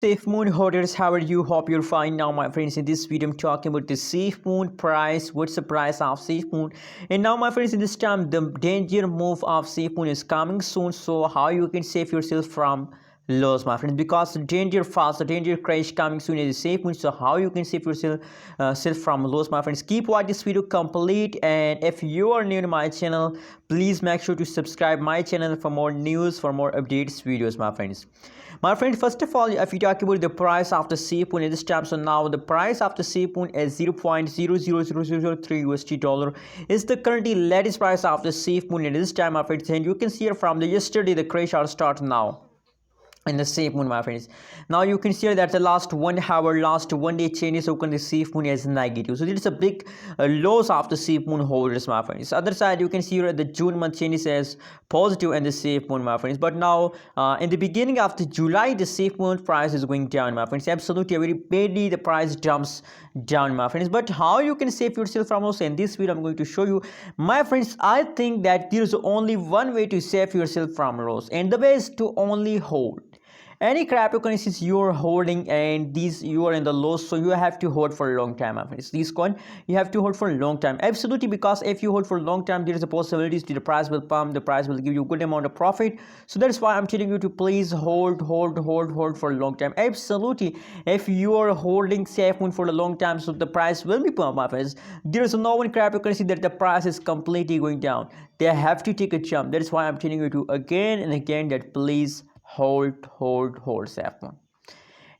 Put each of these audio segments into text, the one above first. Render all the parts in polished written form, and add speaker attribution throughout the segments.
Speaker 1: SafeMoon holders, how are you? Hope you're fine. Now, my friends, in this video, I'm talking about the SafeMoon price. What's the price of SafeMoon? And now, my friends, in this time, the danger move of SafeMoon is coming soon. So, how you can save yourself from loss, my friends? Because the danger fast, the danger crash coming soon is SafeMoon. So, how you can save yourself self from loss, my friends? Keep watching this video complete. And if you are new to my channel, please make sure to subscribe my channel for more news, for more updates videos, my friends. My friend, first of all, if you talk about the price of the SafeMoon in this time, so now the price of the SafeMoon is 0.00003 USD dollar is the currently latest price of the SafeMoon in this time, my friends. And you can see here from the yesterday the crash are start now in the SafeMoon, my friends. Now you can see that the last 1 hour, last 1 day changes open the SafeMoon as negative. So there is a big loss of the SafeMoon holders, my friends. Other side, you can see here the June month changes as positive and the SafeMoon, my friends. But now in the beginning of the July, the SafeMoon price is going down, my friends. Absolutely, very badly the price jumps down, my friends. But how you can save yourself from loss? In this video, I'm going to show you, my friends. I think that there is only one way to save yourself from loss, and the way is to only hold any cryptocurrencies you're holding, and these you are in the loss, so you have to hold for a long time, my friends. This coin you have to hold for a long time, absolutely, because if you hold for a long time, there is a possibility that the price will pump, the price will give you a good amount of profit. So that's why I'm telling you to please hold for a long time, absolutely. If you are holding SafeMoon for a long time, so the price will be pumped, my friends. There is no one cryptocurrency that the price is completely going down. They have to take a jump. That's why I'm telling you to again and again that please hold SafeMoon.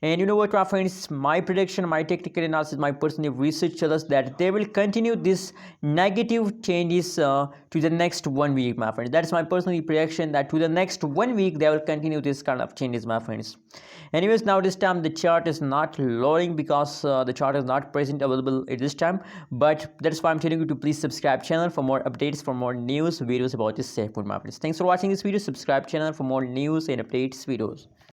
Speaker 1: And you know what, my friends, my prediction, my technical analysis, my personal research tells us that they will continue this negative changes to the next 1 week, my friends. That's my personal prediction, that to the next 1 week they will continue this kind of changes, my friends. Anyways, now this time the chart is not loading because the chart is not present available at this time, but that's why I'm telling you to please subscribe channel for more updates, for more news videos about this SafeMoon, my friends. Thanks for watching this video. Subscribe channel for more news and updates videos.